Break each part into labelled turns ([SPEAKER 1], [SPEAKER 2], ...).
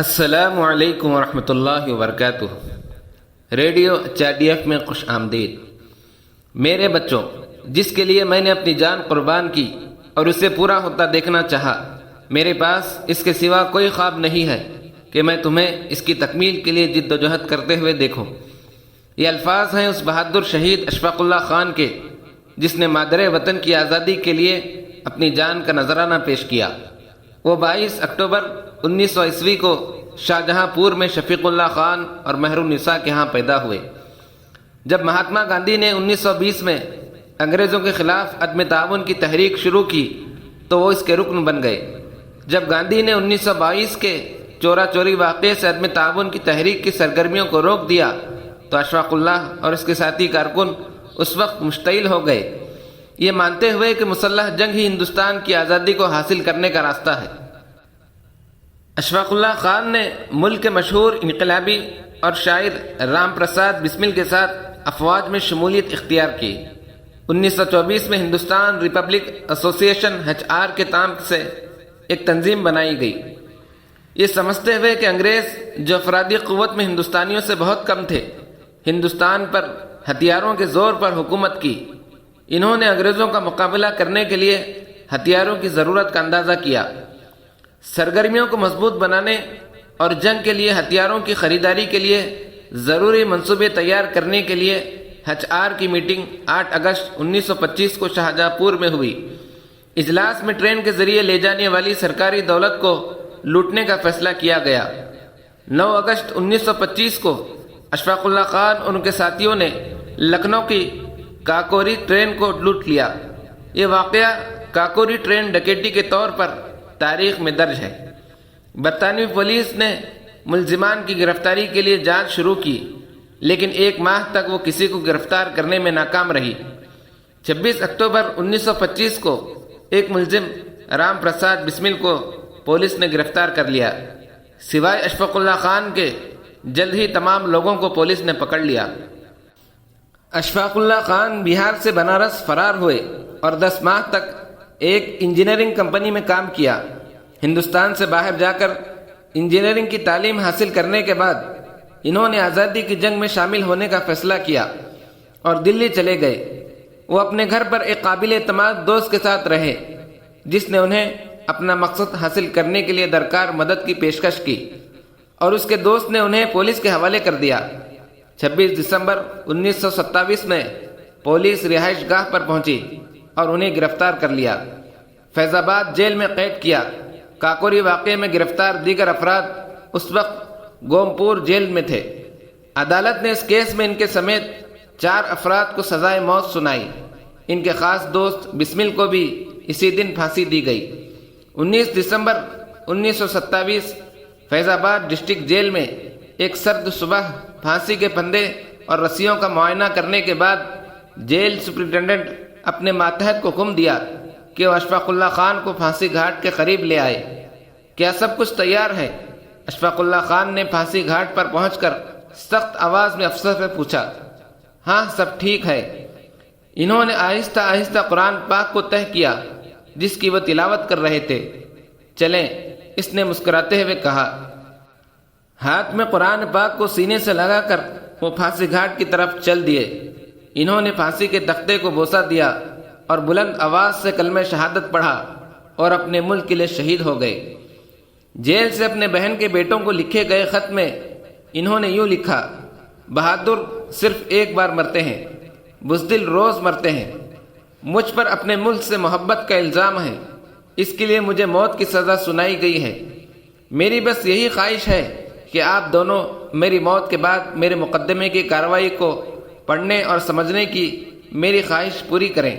[SPEAKER 1] السلام علیکم ورحمۃ اللہ وبرکاتہ۔ ریڈیو HDF میں خوش آمدید۔ میرے بچوں، جس کے لیے میں نے اپنی جان قربان کی اور اسے پورا ہوتا دیکھنا چاہا، میرے پاس اس کے سوا کوئی خواب نہیں ہے کہ میں تمہیں اس کی تکمیل کے لیے جد و جہد کرتے ہوئے دیکھوں۔ یہ الفاظ ہیں اس بہادر شہید اشفاق اللہ خان کے، جس نے مادر وطن کی آزادی کے لیے اپنی جان کا نذرانہ پیش کیا۔ وہ 22 اکتوبر 1900 عیسوی کو شاہجہاں پور میں شفیق اللہ خان اور مہر النساء کے ہاں پیدا ہوئے۔ جب مہاتما گاندھی نے 1920 میں انگریزوں کے خلاف عدم تعاون کی تحریک شروع کی تو وہ اس کے رکن بن گئے۔ جب گاندھی نے 1922 کے چورا چوری واقعے سے عدم تعاون کی تحریک کی سرگرمیوں کو روک دیا تو اشفاق اللہ اور اس کے ساتھی کارکن اس وقت مشتعل ہو گئے، یہ مانتے ہوئے کہ مسلح جنگ ہی ہندوستان کی آزادی کو حاصل کرنے کا راستہ ہے۔ اشفاق اللہ خان نے ملک کے مشہور انقلابی اور شاعر رام پرساد بسمل کے ساتھ افواج میں شمولیت اختیار کی۔ 1924 میں ہندوستان ریپبلک ایسوسی ایشن HR کے نام سے ایک تنظیم بنائی گئی، یہ سمجھتے ہوئے کہ انگریز جو افرادی قوت میں ہندوستانیوں سے بہت کم تھے، ہندوستان پر ہتھیاروں کے زور پر حکومت کی۔ انہوں نے انگریزوں کا مقابلہ کرنے کے لیے ہتھیاروں کی ضرورت کا اندازہ کیا۔ سرگرمیوں کو مضبوط بنانے اور جنگ کے لیے ہتھیاروں کی خریداری کے لیے ضروری منصوبے تیار کرنے کے لیے HR کی میٹنگ 8 اگست 1925 کو شاہجہاں پور میں ہوئی۔ اجلاس میں ٹرین کے ذریعے لے جانے والی سرکاری دولت کو لوٹنے کا فیصلہ کیا گیا۔ 9 اگست 1925 کو اشفاق اللہ خان اور ان کے ساتھیوں نے لکھنؤ کی کاکوری ٹرین کو لوٹ لیا۔ یہ واقعہ کاکوری ٹرین ڈکیتی کے طور پر تاریخ میں درج ہے۔ برطانوی پولیس نے ملزمان کی گرفتاری کے لیے جانچ شروع کی، لیکن 1 ماہ تک وہ کسی کو گرفتار کرنے میں ناکام رہی۔ 26 اکتوبر 1925 کو ایک ملزم رام پرساد بسمل کو پولیس نے گرفتار کر لیا۔ سوائے اشفاق اللہ خان کے جلد ہی تمام لوگوں کو پولیس نے پکڑ لیا۔ اشفاق اللہ خان بہار سے بنارس فرار ہوئے اور 10 ماہ تک ایک انجینئرنگ کمپنی میں کام کیا۔ ہندوستان سے باہر جا کر انجینئرنگ کی تعلیم حاصل کرنے کے بعد انہوں نے آزادی کی جنگ میں شامل ہونے کا فیصلہ کیا اور دلی چلے گئے۔ وہ اپنے گھر پر ایک قابل اعتماد دوست کے ساتھ رہے، جس نے انہیں اپنا مقصد حاصل کرنے کے لیے درکار مدد کی پیشکش کی، اور اس کے دوست نے انہیں پولیس کے حوالے کر دیا۔ 26 دسمبر 1927 میں پولیس رہائش گاہ پر پہنچی اور انہیں گرفتار کر لیا، فیض آباد جیل میں قید کیا۔ کاکوری واقعے میں گرفتار دیگر افراد اس وقت گومپور جیل میں تھے۔ عدالت نے اس کیس میں ان کے سمیت 4 افراد کو سزائے موت سنائی۔ ان کے خاص دوست بسمل کو بھی اسی دن پھانسی دی گئی۔ 19 دسمبر 1927 فیض آباد ڈسٹرکٹ جیل میں ایک سرد صبح پھانسی کے پھندے اور رسیوں کا معائنہ کرنے کے بعد جیل سپرنٹنڈنٹ اپنے ماتحت کو حکم دیا کہ وہ اشفاق اللہ خان کو پھانسی گھاٹ کے قریب لے آئے۔ کیا سب کچھ تیار ہے؟ اشفاق اللہ خان نے پھانسی گھاٹ پر پہنچ کر سخت آواز میں افسر سے پوچھا۔ ہاں، سب ٹھیک ہے۔ انہوں نے آہستہ آہستہ قرآن پاک کو تہہ کیا جس کی وہ تلاوت کر رہے تھے۔ چلیں، اس نے مسکراتے ہوئے کہا۔ ہاتھ میں قرآن پاک کو سینے سے لگا کر وہ پھانسی گھاٹ کی طرف چل دیے۔ انہوں نے پھانسی کے تختے کو بوسہ دیا اور بلند آواز سے کلمہ شہادت پڑھا اور اپنے ملک کے لیے شہید ہو گئے۔ جیل سے اپنے بہن کے بیٹوں کو لکھے گئے خط میں انہوں نے یوں لکھا: بہادر صرف ایک بار مرتے ہیں، بزدل روز مرتے ہیں۔ مجھ پر اپنے ملک سے محبت کا الزام ہے، اس کے لیے مجھے موت کی سزا سنائی گئی ہے۔ میری بس یہی خواہش ہے کہ آپ دونوں میری موت کے بعد میرے مقدمے کی کارروائی کو پڑھنے اور سمجھنے کی میری خواہش پوری کریں،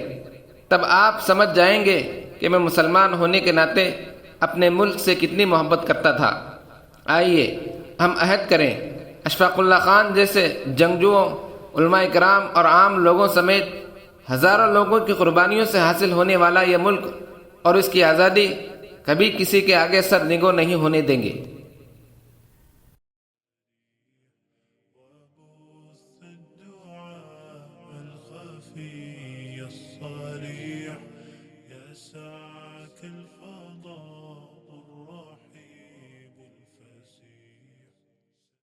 [SPEAKER 1] تب آپ سمجھ جائیں گے کہ میں مسلمان ہونے کے ناطے اپنے ملک سے کتنی محبت کرتا تھا۔ آئیے ہم عہد کریں، اشفاق اللہ خان جیسے جنگجوؤں، علماء کرام اور عام لوگوں سمیت ہزاروں لوگوں کی قربانیوں سے حاصل ہونے والا یہ ملک اور اس کی آزادی کبھی کسی کے آگے سر نگو نہیں ہونے دیں گے۔
[SPEAKER 2] الصريح يسعك الفضاء